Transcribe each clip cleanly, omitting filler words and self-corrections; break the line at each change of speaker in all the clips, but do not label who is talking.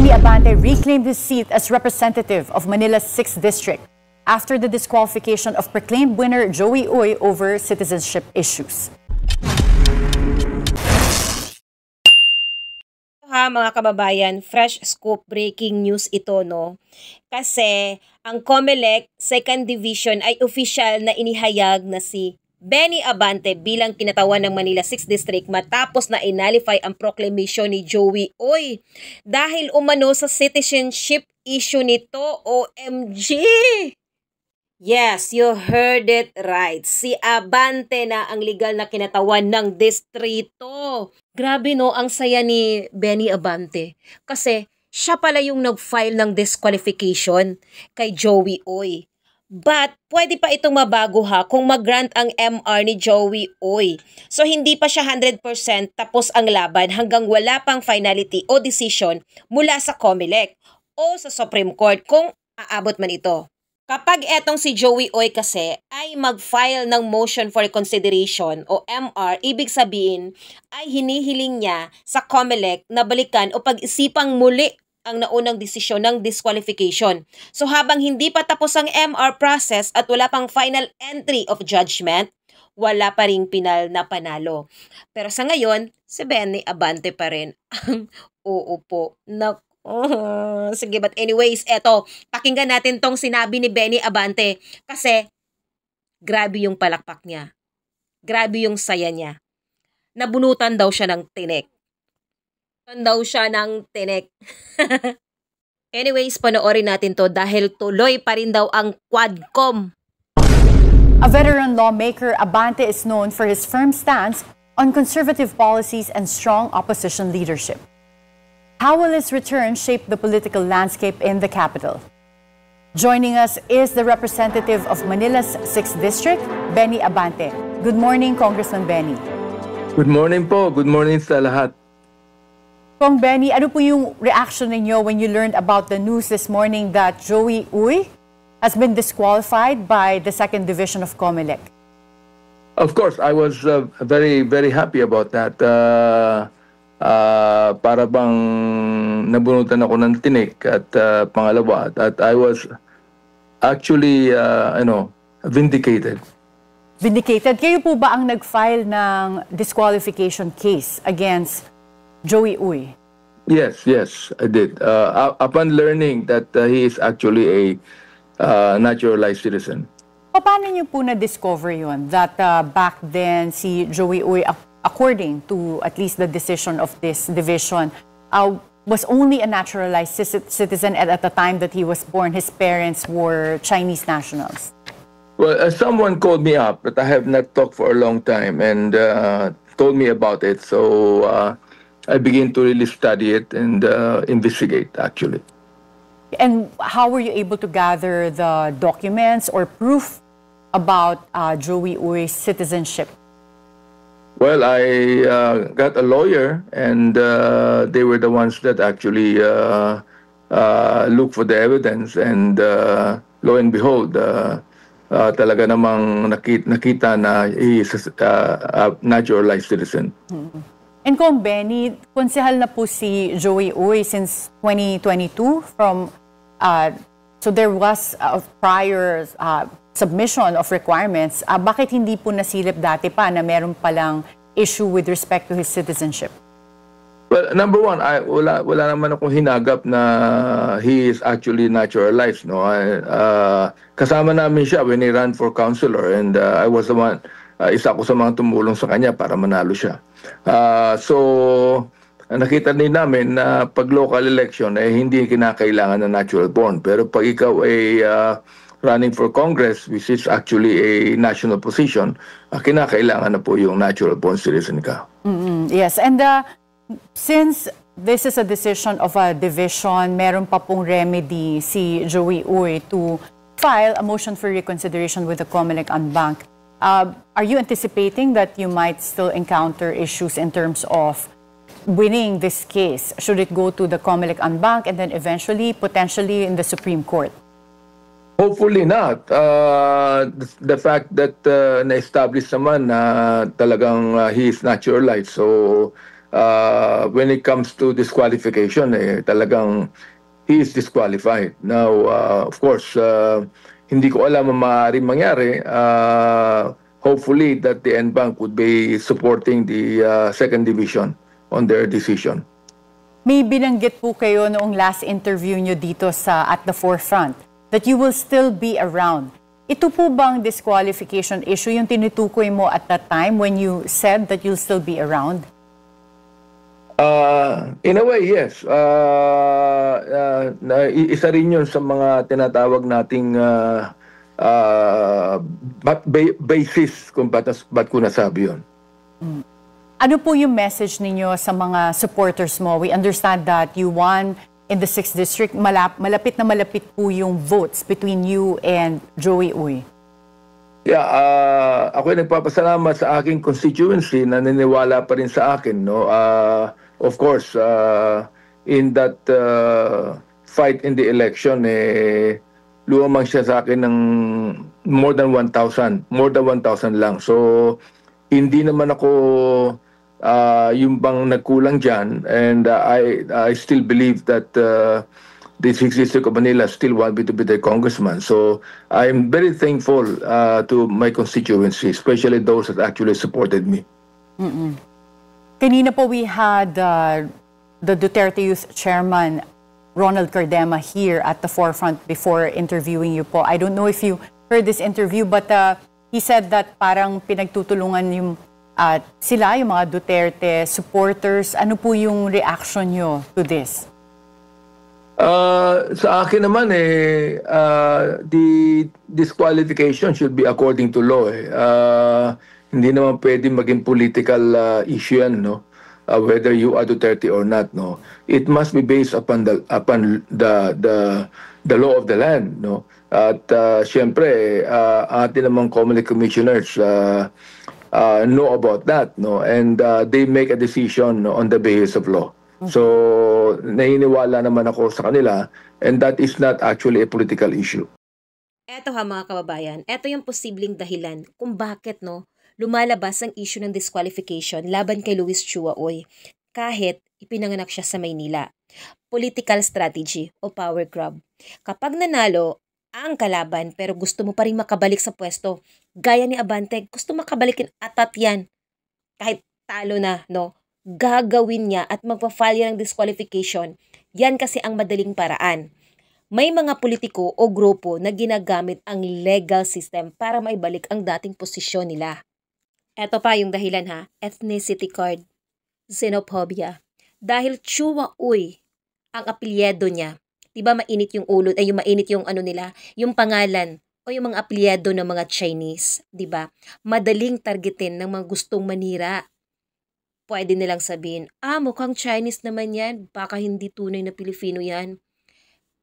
Benny Abante reclaimed his seat as representative of Manila's 6th District after the disqualification of proclaimed winner Joey Uy over citizenship issues.
Mga kababayan, fresh scoop breaking news ito, no? Kasi ang COMELEC 2nd Division ay official na inihayag na si Benny Abante bilang kinatawan ng Manila 6th District matapos na inalify ang proclamation ni Joey Uy dahil umano sa citizenship issue nito. OMG! Yes, you heard it right. Si Abante na ang legal na kinatawan ng distrito. Grabe no, ang saya ni Benny Abante. Kasi siya pala yung nag-file ng disqualification kay Joey Uy. But pwede pa itong mabago ha kung mag-grant ang MR ni Joey Uy. So hindi pa siya 100% tapos ang laban hanggang wala pang finality o decision mula sa COMELEC o sa Supreme Court kung aabot man ito. Kapag etong si Joey Uy kasi ay mag-file ng motion for reconsideration o MR, ibig sabihin ay hinihiling niya sa COMELEC na balikan o pag-isipang muli ang naunang desisyon ng disqualification. So habang hindi pa tapos ang MR process at wala pang final entry of judgment, wala pa ring pinal na panalo. Pero sa ngayon, si Benny Abante pa rin ang uupo. Sige, but anyways, eto, pakinggan natin tong sinabi ni Benny Abante kasi grabe yung palakpak niya. Grabe yung saya niya. Nabunutan daw siya ng tinik. Anyways, panoorin natin to dahil tuloy pa rin daw ang Quadcom.
A veteran lawmaker, Abante is known for his firm stance on conservative policies and strong opposition leadership. How will his return shape the political landscape in the capital? Joining us is the representative of Manila's 6th District, Benny Abante. Good morning, Congressman Benny.
Good morning po. Good morning sa lahat.
Kong Benny, ano po yung reaction ninyo when you learned about the news this morning that Joey Uy has been disqualified by the 2nd Division of COMELEC?
Of course, I was very, very happy about that. Para bang nabunutan ako ng tinik at pangalawa at I was actually vindicated.
Vindicated? Kayo po ba ang nag-file ng disqualification case against Joey Uy?
Yes, I did. Upon learning that he is actually a naturalized citizen.
Paano niyo po na-discover yun? That back then si Joey Uy, according to at least the decision of this division, was only a naturalized citizen at the time that he was born. His parents were Chinese nationals.
Well, someone called me up, but I have not talked for a long time and told me about it. So I began to really study it and investigate, actually.
And how were you able to gather the documents or proof about Joey Uy's citizenship?
Well, I got a lawyer, and they were the ones that actually looked for the evidence. And lo and behold, talaga namang nakita na he is a naturalized citizen.
And Kong Benny, konsehal na po si Joey Uy since 2022 from so there was a prior submission of requirements. Bakit hindi po nasilip dati pa na meron palang issue with respect to his citizenship?
Well, number one, wala naman akong hinagap na he is actually naturalized. No? Kasama namin siya when he ran for councilor and I was the one, isa ako sa mga tumulong sa kanya para manalo siya. So, nakita din namin na pag local election, hindi kinakailangan na natural born. Pero pag ikaw ay running for Congress, which is actually a national position, kinakailangan na po yung natural born citizen ka.
Yes, and since this is a decision of a division, meron pa pong remedy si Joey Uy to file a motion for reconsideration with the COMELEC en banc. Are you anticipating that you might still encounter issues in terms of winning this case? Should it go to the COMELEC en banc and then eventually, potentially in the Supreme Court?
Hopefully not. The fact that na-establish naman na talagang he is naturalized. So when it comes to disqualification, talagang he is disqualified. Now, of course, hindi ko alam ang maaaring mangyari. Hopefully that the NBank would be supporting the second division on their decision.
May binanggit po kayo noong last interview nyo dito sa At the Forefront that you will still be around. Ito po bang disqualification issue yung tinutukoy mo at that time when you said that you'll still be around?
In a way, yes. Isa rin yun sa mga tinatawag nating basis kung ba't ko nasabi yun.
Ano po yung message ninyo sa mga supporters mo? We understand that you won in the 6th District. Malapit na malapit po yung votes between you and Joey Uy.
Yeah, ako ay nagpapasalamat sa aking constituency na naniniwala pa rin sa akin, no. Of course, in that fight in the election, lumamang siya sa akin ng more than 1,000 lang. So hindi naman ako yung bang nagkulang dyan, and I still believe that the 6th District of Manila still want me to be their congressman. So I'm very thankful to my constituency, especially those that actually supported me.
Kanina po we had the Duterte Youth Chairman, Ronald Cardema, here at the Forefront before interviewing you po. I don't know if you heard this interview, but he said that parang pinagtutulungan yung sila, yung mga Duterte supporters. Ano po yung reaction nyo to this?
Sa akin naman, the disqualification should be according to law. Hindi naman pwede maging political issue yan, no? Whether you are Duterte or not, no? It must be based upon the law of the land, no? At siyempre, atin namang Comelec commissioners know about that, no? And they make a decision on the basis of law. So, naniniwala naman ako sa kanila, and that is not actually a political issue.
Eto ha mga kababayan, eto yung posibleng dahilan kung bakit lumalabas ang issue ng disqualification laban kay Luis Chua Uy kahit ipinanganak siya sa Maynila. Political strategy o power grab. Kapag nanalo ang kalaban pero gusto mo pa rin makabalik sa pwesto, gaya ni Abante, gusto makabalikin atat yan. Kahit talo na, no? Gagawin niya at magpa-file ng disqualification. Yan kasi ang madaling paraan. May mga politiko o grupo na ginagamit ang legal system para maibalik ang dating posisyon nila. Eto pa yung dahilan ha, ethnicity card, xenophobia. Dahil Chua Uy ang apelyido niya, diba mainit yung ulo, yung mainit yung yung pangalan o yung mga apelyido ng mga Chinese, diba? Madaling targetin ng mga gustong manira. Pwede nilang sabihin, mukhang Chinese naman yan, baka hindi tunay na Pilipino yan.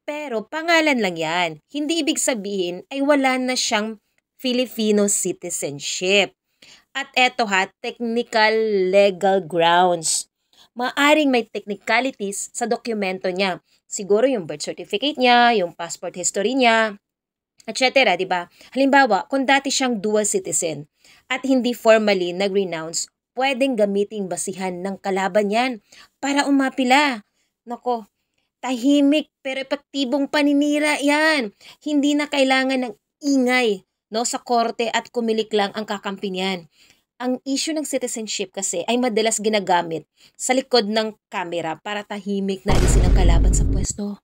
Pero pangalan lang yan. Hindi ibig sabihin ay wala na siyang Filipino citizenship. At eto ha, technical legal grounds. Maaring may technicalities sa dokumento niya. Siguro yung birth certificate niya, yung passport history niya, etc. Diba? Halimbawa, kung dati siyang dual citizen at hindi formally nag-renounce, pwedeng gamiting basihan ng kalaban yan para umapila. Nako, tahimik pero epektibong paninira yan. Hindi na kailangan ng ingay sa korte at kumilik lang ang kakampi niyan. Ang issue ng citizenship kasi ay madalas ginagamit sa likod ng kamera para tahimik na alisin ang kalaban sa pwesto.